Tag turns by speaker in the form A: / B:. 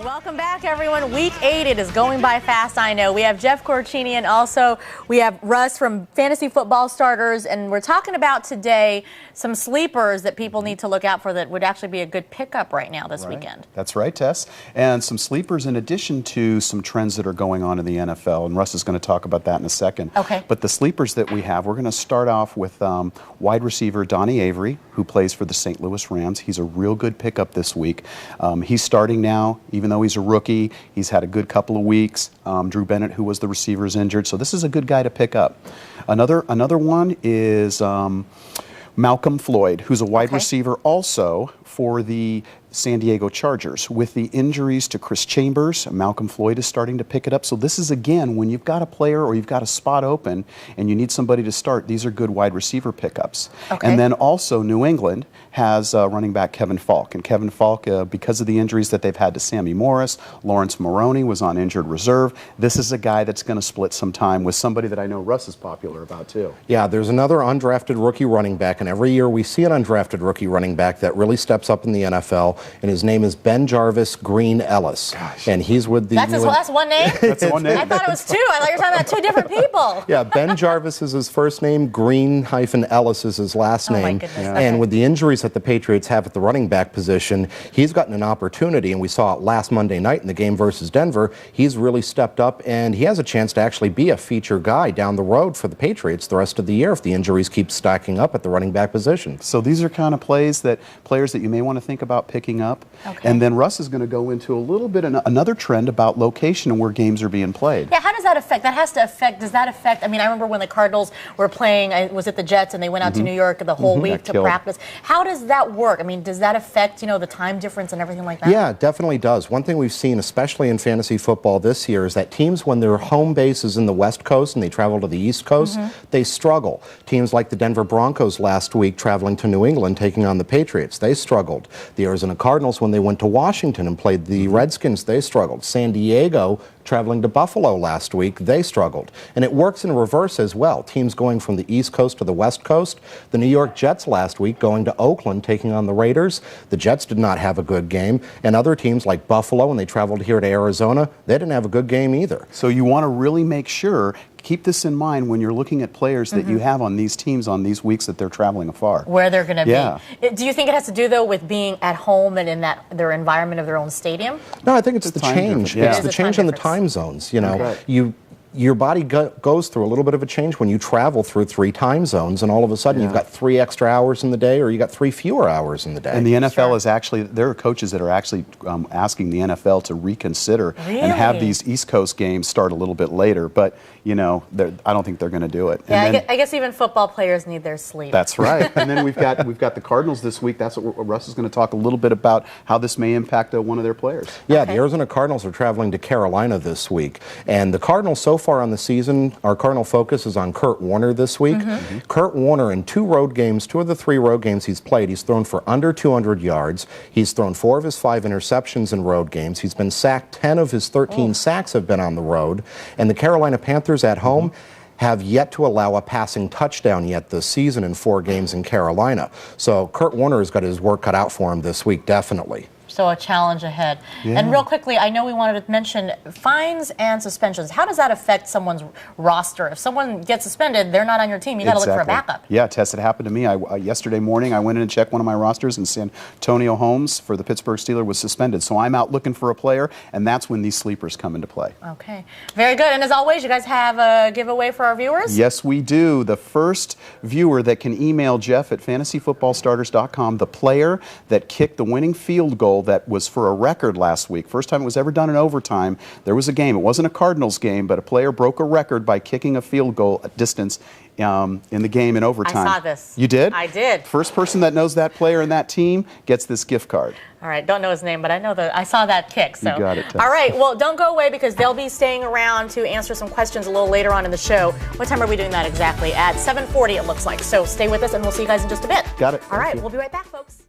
A: Welcome back, everyone. Week 8, it is going by fast, I know. We have Jeff Corchini, and also we have Russ from Fantasy Football Starters, and we're talking about today some sleepers that people need to look out for that would actually be a good pickup right now this weekend.
B: That's right, Tess. And some sleepers in addition to some trends that are going on in the NFL, and Russ is going to talk about that in a second.
A: Okay.
B: But the sleepers that we have, we're going to start off with wide receiver Donnie Avery, who plays for the St. Louis Rams. He's a real good pickup this week. He's starting now, even though he's a rookie. He's had a good couple of weeks. Drew Bennett, who was the receiver, is injured. So this is a good guy to pick up. Another one is Malcom Floyd, who's a wide receiver also for the San Diego Chargers. With the injuries to Chris Chambers, Malcom Floyd is starting to pick it up. So this is, again, when you've got a player or you've got a spot open and you need somebody to start, these are good wide receiver pickups.
A: Okay.
B: And then also New England has running back Kevin Faulk. And Kevin Faulk, because of the injuries that they've had to Sammy Morris, Lawrence Maroney was on injured reserve. This is a guy that's going to split some time with somebody that I know Russ is popular about too.
C: Yeah, there's another undrafted rookie running back, and every year we see an undrafted rookie running back that really steps up in the NFL, and his name is Ben Jarvis Green-Ellis. And he's with the...
A: That's one name?
B: That's one name.
A: I thought it was two. I thought you were talking about two different people.
C: Yeah, Ben Jarvis is his first name, Green-Ellis is his last name.
A: My goodness.
C: And
A: Okay.
C: with the injuries that the Patriots have at the running back position, he's gotten an opportunity, and we saw it last Monday night in the game versus Denver. He's really stepped up, and he has a chance to actually be a feature guy down the road for the Patriots the rest of the year if the injuries keep stacking up at the running back position.
B: So these are kind of players that you may want to think about picking up.
A: Okay.
B: And then Russ is going to go into a little bit another trend about location and where games are being played.
A: Yeah, how does that affect? Does that affect, I mean, I remember when the Cardinals were playing, was it the Jets, and they went out to New York the whole week to practice. How does that work? I mean, does that affect, the time difference and everything like that?
C: Yeah, it definitely does. One thing we've seen, especially in fantasy football this year, is that teams, when their home base is in the West Coast and they travel to the East Coast, they struggle. Teams like the Denver Broncos last week traveling to New England, taking on the Patriots, they struggled. The Arizona Cardinals, when they went to Washington and played the Redskins, they struggled. San Diego, traveling to Buffalo last week, they struggled. And it works in reverse as well. Teams going from the East Coast to the West Coast. The New York Jets last week going to Oakland, taking on the Raiders. The Jets did not have a good game. And other teams like Buffalo, when they traveled here to Arizona, they didn't have a good game either.
B: So you want to really make sure, keep this in mind when you're looking at players that you have on these teams on these weeks that they're traveling afar.
A: Where they're going to
B: Yeah.
A: be. Do you think it has to do, though, with being at home and in their environment of their own stadium?
C: No, I think it's the
B: time
C: change.
B: difference. Yeah.
C: It's
A: It
C: the
A: is a time
C: change in the
A: difference.
C: time zones.
B: Okay.
C: Your body goes through a little bit of a change when you travel through 3 time zones, and all of a sudden you've got 3 extra hours in the day, or you got 3 fewer hours in the day.
B: And the NFL is actually, there are coaches that are actually asking the NFL to reconsider and have these East Coast games start a little bit later. But, I don't think they're going to do it.
A: Yeah,
B: And then,
A: I guess even football players need their sleep.
B: that's right. And then we've got the Cardinals this week. That's what Russ is going to talk a little bit about, how this may impact one of their players.
C: Yeah, the Arizona Cardinals are traveling to Carolina this week. And the Cardinals so far on the season, our Cardinal focus is on Kurt Warner this week. Kurt Warner in 2 of the 3 road games he's played, he's thrown for under 200 yards. He's thrown 4 of his 5 interceptions in road games. He's been sacked. 10 of his 13 sacks have been on the road. And the Carolina Panthers at home have yet to allow a passing touchdown yet this season in 4 games in Carolina. So Kurt Warner has got his work cut out for him this week, definitely.
A: So a challenge ahead.
B: Yeah.
A: And real quickly, I know we wanted to mention fines and suspensions. How does that affect someone's roster? If someone gets suspended, they're not on your team. You got to look for a backup.
B: Yeah, Tess, it happened to me. Yesterday morning, I went in and checked one of my rosters, and Santonio Holmes for the Pittsburgh Steelers was suspended. So I'm out looking for a player, and that's when these sleepers come into play.
A: Okay. Very good. And as always, you guys have a giveaway for our viewers?
B: Yes, we do. The first viewer that can email Jeff at fantasyfootballstarters.com, the player that kicked the winning field goal that was for a record last week. First time it was ever done in overtime. There was a game. It wasn't a Cardinals game, but a player broke a record by kicking a field goal at distance in the game in overtime.
A: I saw this.
B: You did?
A: I did.
B: First person that knows that player and that team gets this gift card.
A: All right, don't know his name, but I saw that kick. So.
B: You got it, Tess.
A: All right, well, don't go away because they'll be staying around to answer some questions a little later on in the show. What time are we doing that exactly? At 7:40, it looks like. So stay with us, and we'll see you guys in just a bit.
B: Got it.
A: All right, we'll be right back, folks.